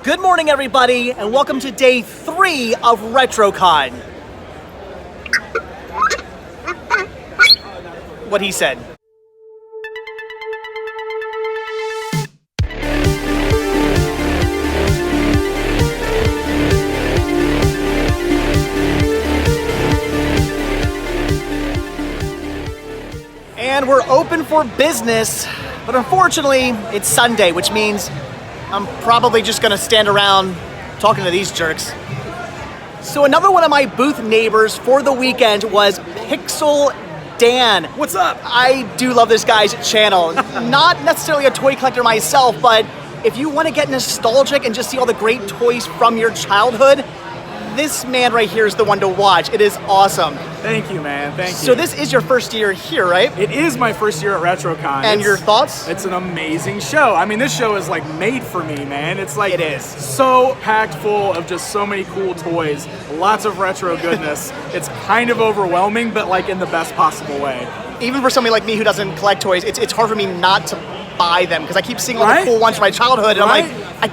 Good morning, everybody, and welcome to day 3 of RetroCon. What he said. And we're open for business, but unfortunately, it's Sunday, which means I'm probably just gonna stand around talking to these jerks. So another one of my booth neighbors for the weekend was Pixel Dan. What's up? I do love this guy's channel. Not necessarily a toy collector myself, but if you want to get nostalgic and just see all the great toys from your childhood, this man right here is the one to watch. It is awesome. Thank you, man. Thank you. So this is your first year here, right? It is my first year at RetroCon. And your thoughts? It's an amazing show. I mean, this show is like made for me, man. It's like it is so packed full of just so many cool toys, lots of retro goodness. It's kind of overwhelming, but like in the best possible way. Even for somebody like me who doesn't collect toys, it's hard for me not to buy them because I keep seeing all the cool ones from my childhood, and I'm like,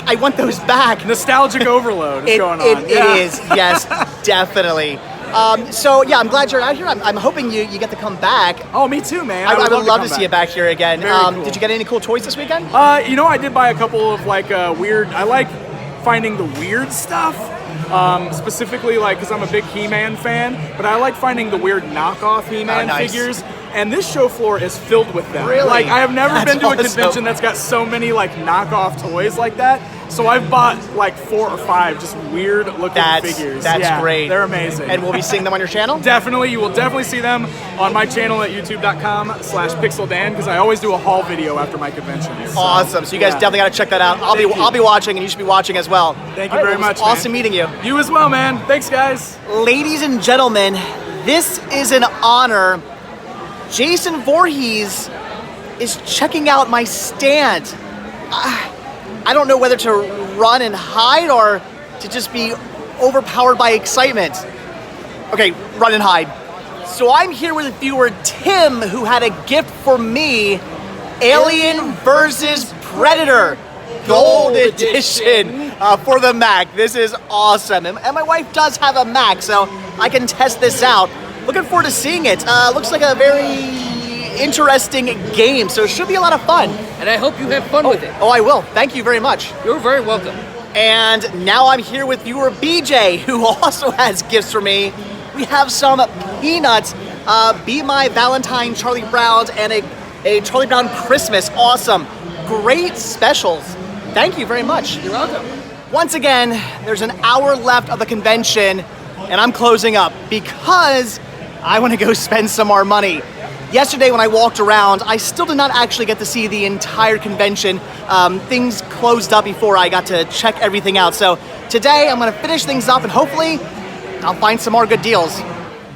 I want those back. Nostalgic overload is going on. It is, yes, definitely. So yeah, I'm glad you're out here. I'm hoping you get to come back. Oh, me too, man. I would love to see you back here again. Cool. Did you get any cool toys this weekend? You know, I did buy a couple of like weird. I like finding the weird stuff. Specifically, like, because I'm a big He-Man fan, but I like finding the weird knockoff He-Man figures. And this show floor is filled with them. Really? Like, I have never been to a awesome. convention that's got so many like knockoff toys like that. So I've bought like 4 or 5 just weird looking figures. That's great. They're amazing. And we'll be seeing them on your channel? Definitely, you will definitely see them on my channel at youtube.com/pixeldan, because I always do a haul video after my conventions. Awesome. So you guys definitely got to check that out. I'll be watching, and you should be watching as well. Thank you very much. Awesome meeting you. You as well, man. Thanks, guys. Ladies and gentlemen, this is an honor. Jason Voorhees is checking out my stand. I don't know whether to run and hide or to just be overpowered by excitement. Okay, run and hide. So I'm here with viewer Tim, who had a gift for me, Alien vs. Predator Gold Edition for the Mac. This is awesome. And my wife does have a Mac, so I can test this out. Looking forward to seeing it. Looks like a very interesting game, so it should be a lot of fun. And I hope you have fun with it. Oh, I will. Thank you very much. You're very welcome. And now I'm here with viewer BJ, who also has gifts for me. We have some Peanuts, Be My Valentine Charlie Browns, and a Charlie Brown Christmas. Awesome. Great specials. Thank you very much. You're welcome. Once again, there's an hour left of the convention, and I'm closing up because I want to go spend some more money. Yesterday when I walked around, I still did not actually get to see the entire convention. Things closed up before I got to check everything out. So today I'm gonna finish things up and hopefully I'll find some more good deals.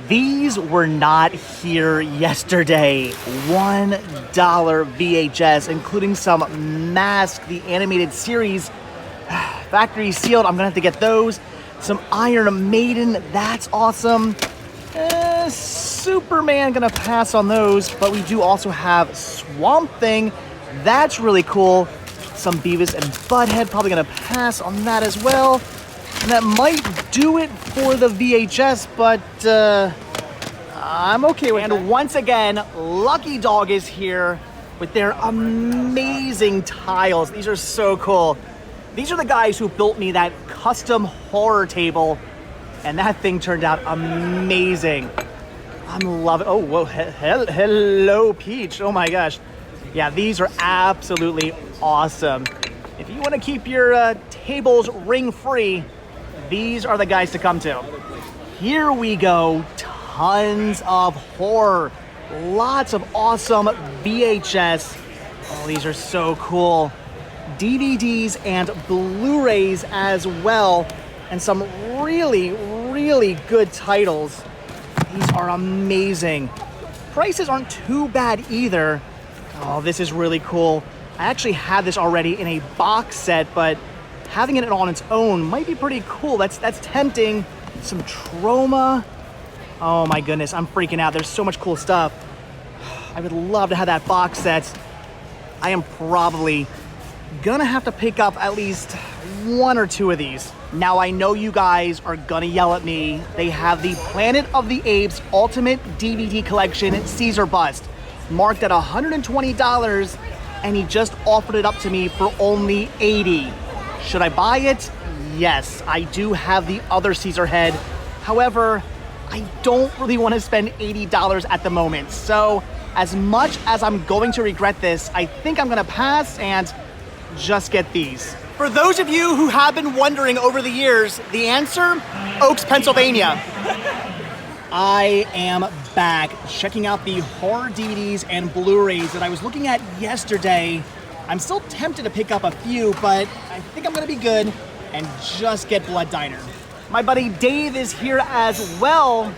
These were not here yesterday. $1 VHS, including some Mask, the animated series. Factory sealed, I'm gonna have to get those. Some Iron Maiden, that's awesome. Superman, gonna pass on those, but we do also have Swamp Thing. That's really cool. Some Beavis and Butthead, probably gonna pass on that as well. And that might do it for the VHS, but I'm okay with it. And once again, Lucky Dog is here with their amazing tiles. These are so cool. These are the guys who built me that custom horror table, and that thing turned out amazing. I'm loving. Oh, whoa! Hello, Peach. Oh my gosh. Yeah, these are absolutely awesome. If you want to keep your tables ring-free, these are the guys to come to. Here we go. Tons of horror. Lots of awesome VHS. Oh, these are so cool. DVDs and Blu-rays as well. And some really, really good titles. These are amazing. Prices aren't too bad either. Oh, this is really cool. I actually had this already in a box set, but having it on its own might be pretty cool. That's tempting. Some Troma. Oh my goodness, I'm freaking out. There's so much cool stuff. I would love to have that box set. I am probably gonna have to pick up at least 1 or 2 of these. Now I know you guys are gonna yell at me. They have the Planet of the Apes Ultimate DVD Collection Caesar Bust, marked at $120, and he just offered it up to me for only $80. Should I buy it? Yes, I do have the other Caesar head. However, I don't really want to spend $80 at the moment. So as much as I'm going to regret this, I think I'm gonna pass and just get these. For those of you who have been wondering over the years, the answer, Oaks, Pennsylvania. I am back checking out the horror DVDs and Blu-rays that I was looking at yesterday. I'm still tempted to pick up a few, but I think I'm gonna be good and just get Blood Diner. My buddy Dave is here as well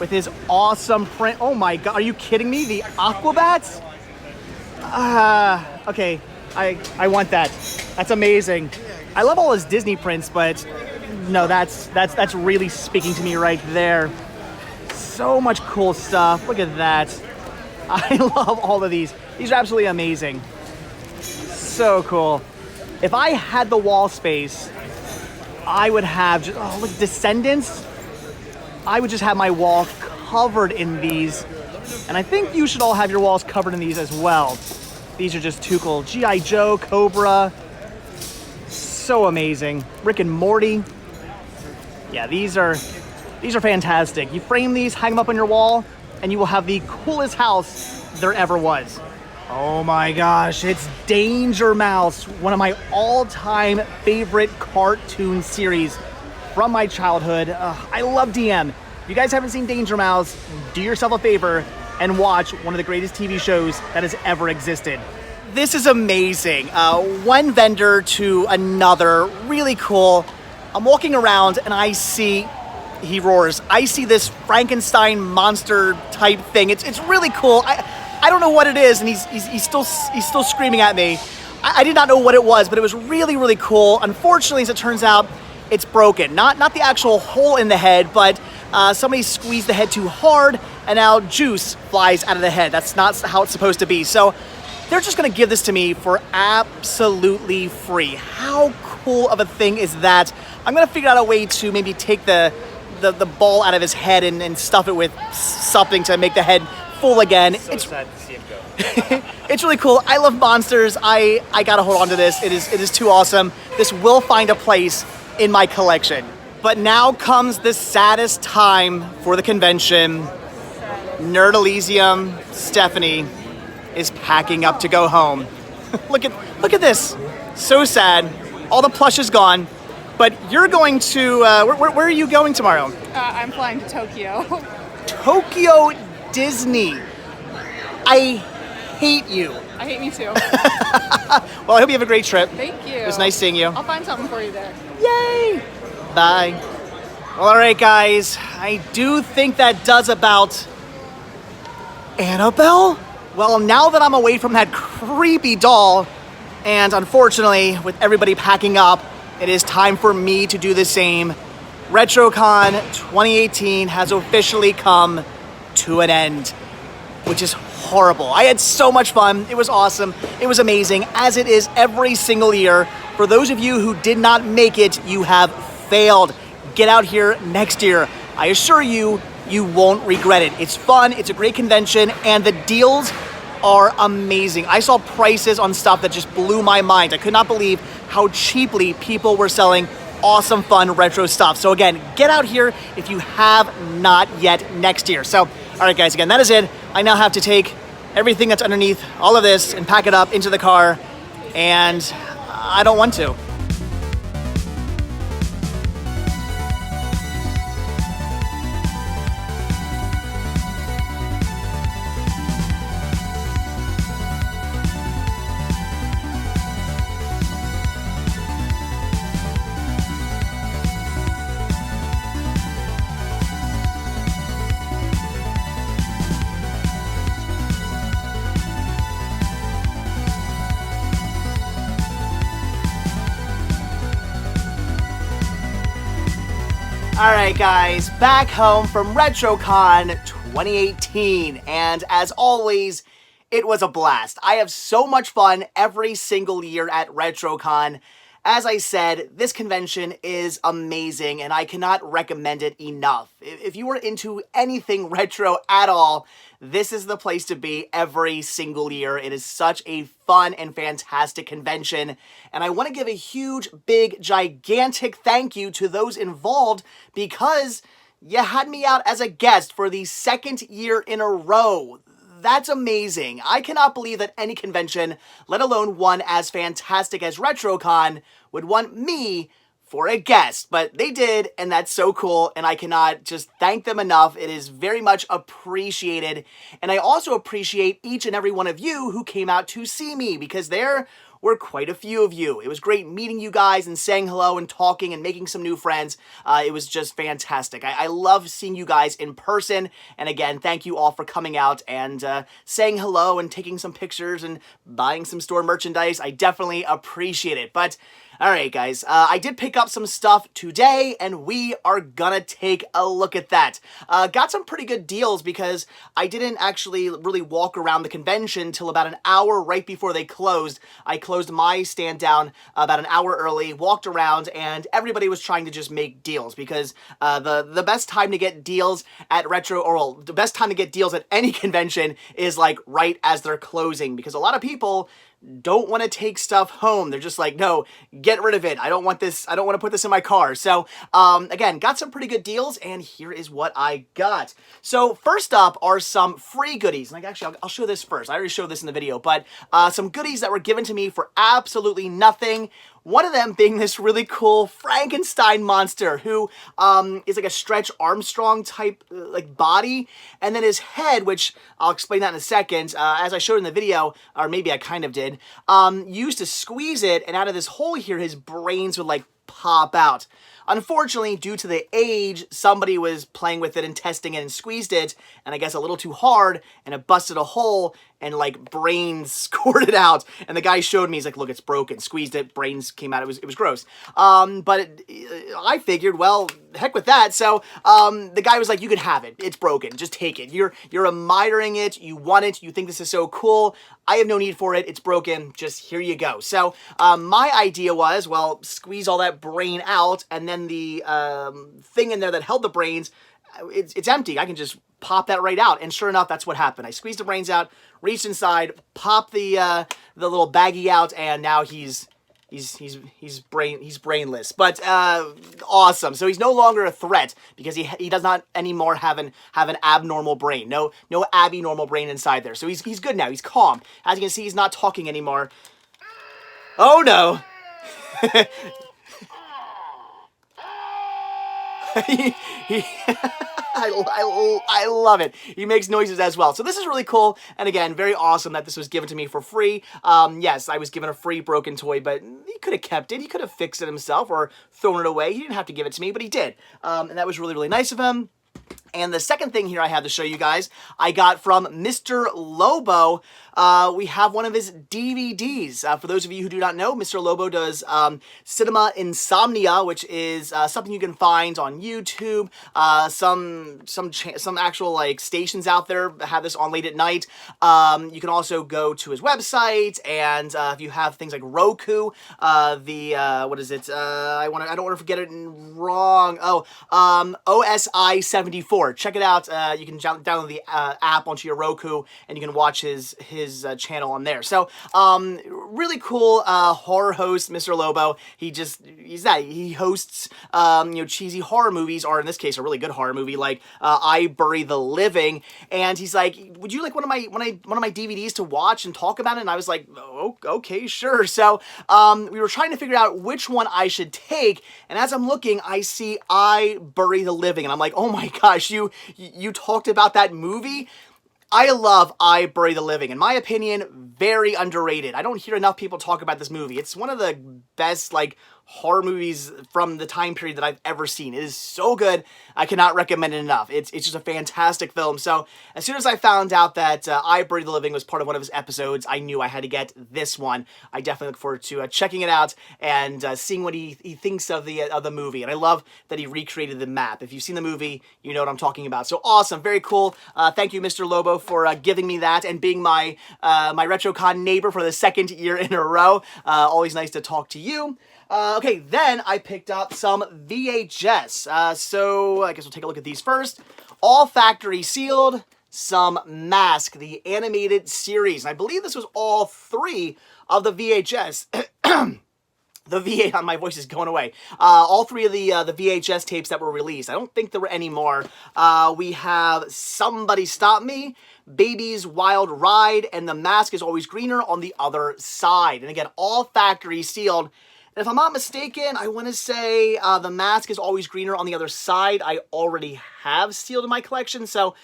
with his awesome print. Oh my God, are you kidding me? The Aquabats? Okay, I want that. That's amazing. I love all his Disney prints, but no, that's really speaking to me right there. So much cool stuff. Look at that. I love all of these. These are absolutely amazing. So cool. If I had the wall space, I would have just, oh, look, Descendants. I would just have my wall covered in these. And I think you should all have your walls covered in these as well. These are just too cool. G.I. Joe, Cobra. So amazing. Rick and Morty. Yeah, these are fantastic. You frame these, hang them up on your wall, and you will have the coolest house there ever was. Oh my gosh, it's Danger Mouse, one of my all-time favorite cartoon series from my childhood. I love DM. If you guys haven't seen Danger Mouse, do yourself a favor and watch one of the greatest TV shows that has ever existed. This is amazing. One vendor to another, really cool. I'm walking around and I see, he roars, I see this Frankenstein monster type thing. It's really cool. I don't know what it is, and he's still screaming at me. I did not know what it was, but it was really, really cool. Unfortunately, as it turns out, it's broken. Not the actual hole in the head, but somebody squeezed the head too hard, and now juice flies out of the head. That's not how it's supposed to be. So they're just gonna give this to me for absolutely free. How cool of a thing is that? I'm gonna figure out a way to maybe take the ball out of his head and stuff it with something to make the head full again. It's sad to see him go. It's really cool. I love monsters. I gotta hold on to this. It is too awesome. This will find a place in my collection. But now comes the saddest time for the convention. Nerd Elysium, Stephanie, is packing up to go home. Look at this. So sad. All the plush is gone. But you're going to, where are you going tomorrow? I'm flying to Tokyo. Tokyo Disney. I hate you. I hate me too. Well, I hope you have a great trip. Thank you. It was nice seeing you. I'll find something for you there. Yay! Bye. Well, all right, guys. I do think that does about Annabelle? Well, now that I'm away from that creepy doll, and unfortunately, with everybody packing up, it is time for me to do the same. RetroCon 2018 has officially come to an end, which is horrible. I had so much fun. It was awesome. It was amazing, as it is every single year. For those of you who did not make it, you have failed. Get out here next year. I assure you, you won't regret it. It's fun, it's a great convention, and the deals are amazing. I saw prices on stuff that just blew my mind. I could not believe how cheaply people were selling awesome, fun, retro stuff. So again, get out here if you have not yet next year. So, all right, guys, again, that is it. I now have to take everything that's underneath all of this and pack it up into the car, and I don't want to. All right, guys, back home from RetroCon 2018. And as always, It was a blast. I have so much fun every single year at RetroCon. As I said, this convention is amazing and I cannot recommend it enough. If you are into anything retro at all, this is the place to be every single year. It is such a fun and fantastic convention. And I want to give a huge, big, gigantic thank you to those involved because you had me out as a guest for the second year in a row. That's amazing. I cannot believe that any convention, let alone one as fantastic as RetroCon, would want me for a guest. But they did, and that's so cool, and I cannot just thank them enough. It is very much appreciated. And I also appreciate each and every one of you who came out to see me, because there were quite a few of you. It was great meeting you guys and saying hello and talking and making some new friends. It was just fantastic. I love seeing you guys in person. And again, thank you all for coming out and saying hello and taking some pictures and buying some store merchandise. I definitely appreciate it. But alright guys, I did pick up some stuff today and we are gonna take a look at that. Got some pretty good deals because I didn't actually really walk around the convention till about an hour right before they closed. I closed my stand down about an hour early, walked around, and everybody was trying to just make deals because the best time to get deals at the best time to get deals at any convention is like right as they're closing, because a lot of people don't want to take stuff home. They're just like, no, get rid of it. I don't want this. I don't want to put this in my car. So, again, got some pretty good deals, and here is what I got. So, first up are some free goodies. Like, actually, I'll show this first. I already showed this in the video, but some goodies that were given to me for absolutely nothing. One of them being this really cool Frankenstein monster who is like a Stretch Armstrong type like body, and then his head, which I'll explain that in a second, as I showed in the video, or maybe I kind of did, used to squeeze it, and out of this hole here, his brains would like pop out. Unfortunately, due to the age, somebody was playing with it and testing it and squeezed it, and I guess a little too hard, and it busted a hole, and like brains squirted out. And the guy showed me, he's like, look, it's broken. Squeezed it, brains came out. It was gross. I figured, well, heck with that. So the guy was like, you can have it. It's broken. Just take it. You're admiring it. You want it. You think this is so cool. I have no need for it. It's broken. Just here you go. So my idea was, well, squeeze all that brain out, and then the thing in there that held the brains, it's empty. I can just pop that right out. And sure enough, that's what happened. I squeezed the brains out, reached inside, popped the little baggie out, and now he's brainless. But awesome. So he's no longer a threat because he does not anymore have an abnormal brain. No abnormal brain inside there. So he's good now. He's calm. As you can see, he's not talking anymore. Oh no. I love it. He makes noises as well. So this is really cool. And again, very awesome that this was given to me for free. Yes, I was given a free broken toy, but he could have kept it. He could have fixed it himself or thrown it away. He didn't have to give it to me, but he did. And that was really, really nice of him. And the second thing here I have to show you guys, I got from Mr. Lobo. We have one of his DVDs. For those of you who do not know, Mr. Lobo does Cinema Insomnia, which is something you can find on YouTube. Some actual like stations out there have this on late at night. You can also go to his website, and if you have things like Roku, what is it? I don't want to forget it wrong. Oh, OSI 74. Check it out. You can download the app onto your Roku, and you can watch his channel on there. So, really cool horror host, Mr. Lobo. He hosts cheesy horror movies, or in this case, a really good horror movie like I Bury the Living. And he's like, "Would you like one of my DVDs to watch and talk about it?" And I was like, "Oh, okay, sure." So, we were trying to figure out which one I should take. And as I'm looking, I see I Bury the Living, and I'm like, "Oh my gosh, you talked about that movie?" I love I Bury the Living. In my opinion, very underrated. I don't hear enough people talk about this movie. It's one of the best, like, horror movies from the time period that I've ever seen. It is so good. I cannot recommend it enough. It's just a fantastic film. So as soon as I found out that I Buried the Living was part of one of his episodes, I knew I had to get this one. I definitely look forward to checking it out and seeing what he thinks of the movie. And I love that he recreated the map. If you've seen the movie, you know what I'm talking about. So awesome, very cool. Thank you, Mr. Lobo, for giving me that and being my RetroCon neighbor for the second year in a row. Always nice to talk to you. Okay, then I picked up some VHS. So I guess we'll take a look at these first. All factory sealed, some Mask, the animated series. And I believe this was all 3 of the VHS. The V8 on my voice is going away. All 3 of the VHS tapes that were released. I don't think there were any more. We have Somebody Stop Me, Baby's Wild Ride, and The Mask is Always Greener on the other side. And again, all factory sealed. And if I'm not mistaken, I want to say The Mask is Always Greener on the other side. I already have sealed in my collection, so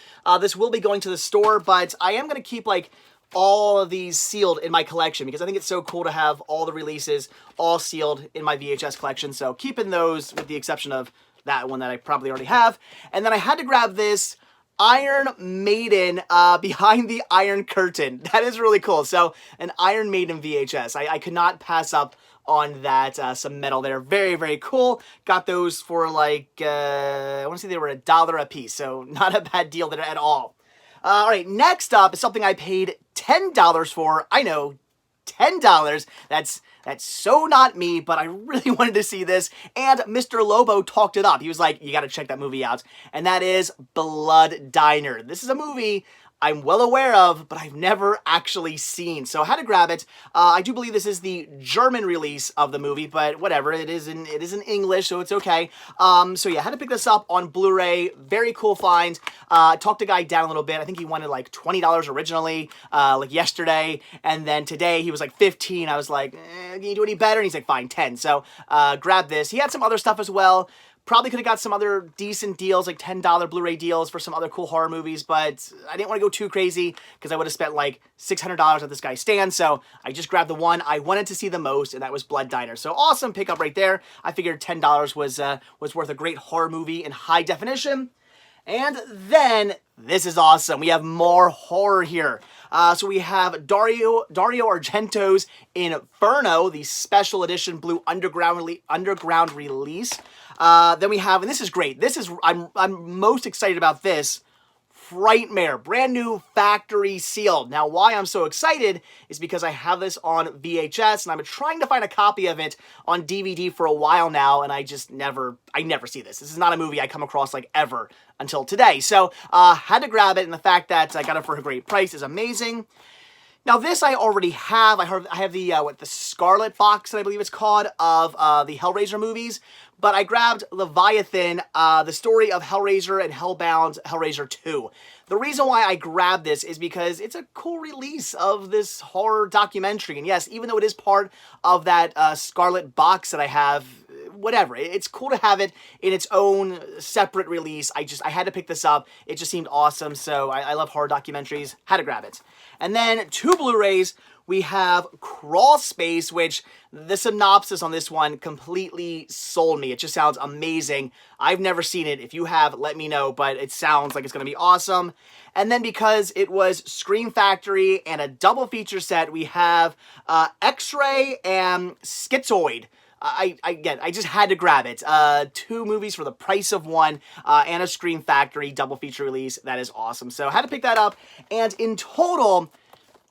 this will be going to the store, but I am going to keep, like, all of these sealed in my collection because I think it's so cool to have all the releases all sealed in my VHS collection. So keeping those with the exception of that one that I probably already have. And then I had to grab this Iron Maiden Behind the Iron Curtain. That is really cool. So an Iron Maiden VHS. I could not pass up on that. Some metal there. Very, very cool. Got those for like, I want to say they were $1 a piece. So not a bad deal there at all. All right, next up is something I paid $10 for. I know, $10. That's so not me, but I really wanted to see this. And Mr. Lobo talked it up. He was like, you got to check that movie out. And that is Blood Diner. This is a movie I'm well aware of, but I've never actually seen. So I had to grab it. I do believe this is the German release of the movie, but whatever. It is in English, so it's okay. So yeah, I had to pick this up on Blu-ray. Very cool find. Talked the guy down a little bit. I think he wanted like $20 originally, like yesterday. And then today he was like 15. I was like, can you do any better? And he's like, fine, 10. So grab this. He had some other stuff as well. Probably could have got some other decent deals, like $10 Blu-ray deals for some other cool horror movies, but I didn't want to go too crazy because I would have spent like $600 at this guy's stand, so I just grabbed the one I wanted to see the most, and that was Blood Diner. So awesome pickup right there. I figured $10 was worth a great horror movie in high definition. And then, this is awesome. We have more horror here. So we have Dario Argento's Inferno, the special edition Blue Underground release. Then we have, and this is great. I'm most excited about this. Frightmare, brand new factory sealed. Now, why I'm so excited is because I have this on VHS, and I'm trying to find a copy of it on DVD for a while now, and I never see this. This is not a movie I come across, like, ever until today. So, had to grab it, and the fact that I got it for a great price is amazing. Now, this I already have. I have the, the Scarlet box, that I believe it's called, of the Hellraiser movies. But I grabbed Leviathan, the story of Hellraiser and Hellbound Hellraiser 2. The reason why I grabbed this is because it's a cool release of this horror documentary. And yes, even though it is part of that Scarlet box that I have, whatever. It's cool to have it in its own separate release. I had to pick this up. It just seemed awesome. So I love horror documentaries. Had to grab it. And then 2 Blu-rays. We have Crawl Space, which the synopsis on this one completely sold me. It just sounds amazing. I've never seen it. If you have, let me know, but it sounds like it's going to be awesome. And then because it was Scream Factory and a double feature set, we have X-Ray and Schizoid. I just had to grab it. 2 movies for the price of one, and a Scream Factory double feature release. That is awesome. So I had to pick that up, and in total,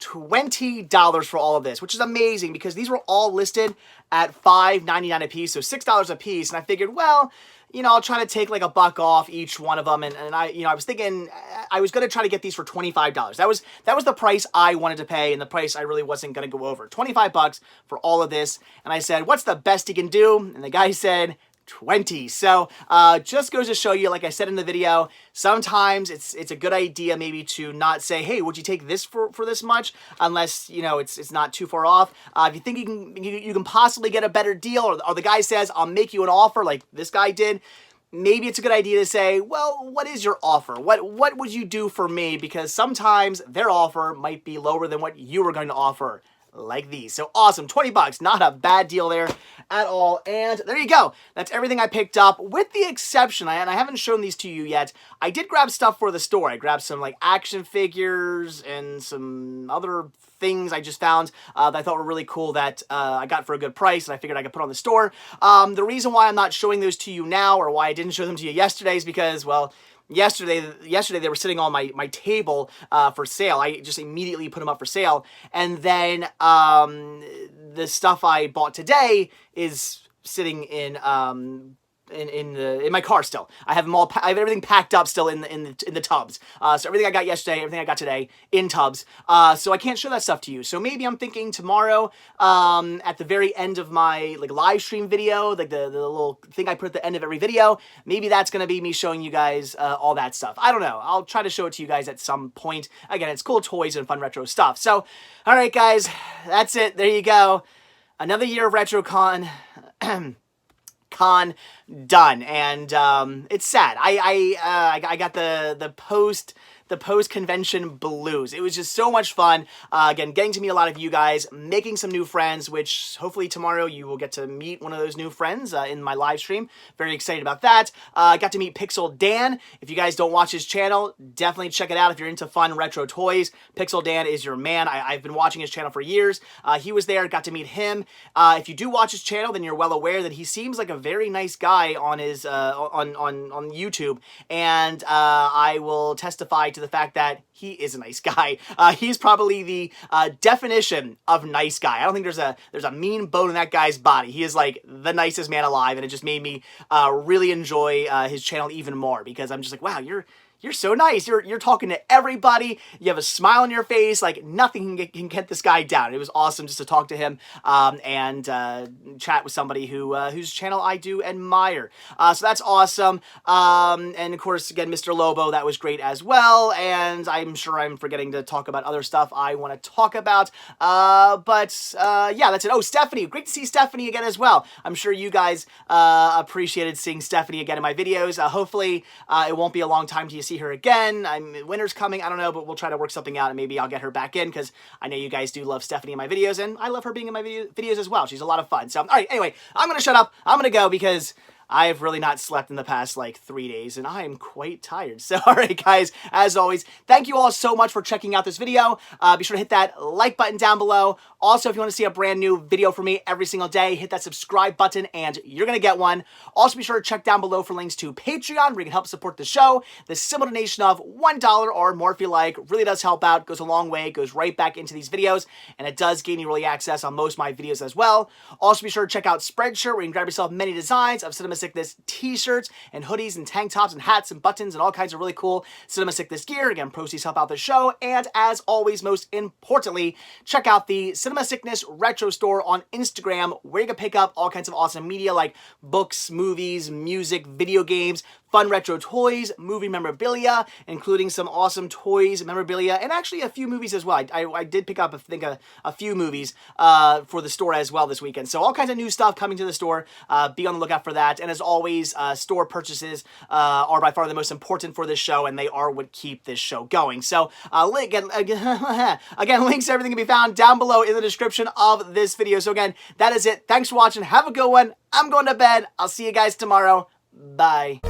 $20 for all of this, which is amazing because these were all listed at $5.99 a piece, so $6 a piece. And I figured, well, you know, I'll try to take like $1 off each one of them. And I was thinking I was going to try to get these for $25. That was the price I wanted to pay, and the price I really wasn't going to go over. $25 for all of this. And I said, what's the best you can do? And the guy said, 20. So just goes to show you, like I said in the video, sometimes it's a good idea maybe to not say, hey, would you take this for this much, unless, you know, it's not too far off. If you think you can possibly get a better deal, or the guy says, I'll make you an offer like this guy did, maybe it's a good idea to say, well, what is your offer? What would you do for me? Because sometimes their offer might be lower than what you were going to offer like these. So awesome, 20 bucks, not a bad deal there at all. And there you go. That's everything I picked up, with the exception, and I haven't shown these to you yet, I did grab stuff for the store. I grabbed some like action figures and some other things I just found that I thought were really cool that I got for a good price, and I figured I could put on the store. The reason why I'm not showing those to you now, or why I didn't show them to you yesterday, is because, well, yesterday they were sitting on my table for sale. I just immediately put them up for sale, and then the stuff I bought today is sitting in my car still. I have them all. I have everything packed up still in the tubs. So everything I got yesterday, everything I got today, in tubs. So I can't show that stuff to you. So maybe I'm thinking tomorrow, at the very end of my like live stream video, like the little thing I put at the end of every video, maybe that's gonna be me showing you guys all that stuff. I don't know. I'll try to show it to you guys at some point. Again, it's cool toys and fun retro stuff. So, all right, guys, that's it. There you go. Another year of RetroCon. Done, and it's sad. I got the post-convention blues. It was just so much fun. Again, getting to meet a lot of you guys, making some new friends, which hopefully tomorrow you will get to meet one of those new friends in my live stream. Very excited about that. I got to meet Pixel Dan. If you guys don't watch his channel, definitely check it out if you're into fun retro toys. Pixel Dan is your man. I've been watching his channel for years. He was there, got to meet him. If you do watch his channel, then you're well aware that he seems like a very nice guy on his on YouTube, and I will testify to the fact that he is a nice guy. He's probably the definition of nice guy. I don't think there's a mean bone in that guy's body. He is like the nicest man alive, and it just made me really enjoy his channel even more, because I'm just like, wow, you're so nice. You're talking to everybody. You have a smile on your face. Like nothing can get this guy down. It was awesome just to talk to him and chat with somebody whose channel I do admire. So that's awesome. And of course, again, Mr. Lobo, that was great as well. And I'm sure I'm forgetting to talk about other stuff I want to talk about. But yeah, that's it. Oh, Stephanie. Great to see Stephanie again as well. I'm sure you guys appreciated seeing Stephanie again in my videos. Hopefully, it won't be a long time till you see her again. Winter's coming, I don't know, but we'll try to work something out, and maybe I'll get her back in, because I know you guys do love Stephanie in my videos, and I love her being in my videos as well. She's a lot of fun. So, all right, anyway, I'm going to shut up. I'm going to go, because I've really not slept in the past, like, 3 days, and I am quite tired. So, all right, guys, as always, thank you all so much for checking out this video. Be sure to hit that like button down below. Also, if you want to see a brand new video from me every single day, hit that subscribe button, and you're going to get one. Also, be sure to check down below for links to Patreon, where you can help support the show. The simple donation of $1 or more, if you like, really does help out, goes a long way, goes right back into these videos, and it does gain you early access on most of my videos as well. Also, be sure to check out Spreadshirt, where you can grab yourself many designs of Cinema Sickness t-shirts and hoodies and tank tops and hats and buttons and all kinds of really cool Cinema Sickness gear. Again, proceeds help out the show. And as always, most importantly, check out the Cinema Sickness Retro Store on Instagram, where you can pick up all kinds of awesome media like books, movies, music, video games, fun retro toys, movie memorabilia, including some awesome toys, memorabilia, and actually a few movies as well. I did pick up, I think, a few movies for the store as well this weekend. So all kinds of new stuff coming to the store. Be on the lookout for that. And as always, store purchases are by far the most important for this show, and they are what keep this show going. So again, links to everything can be found down below in the description of this video. So again, that is it. Thanks for watching. Have a good one. I'm going to bed. I'll see you guys tomorrow. Bye.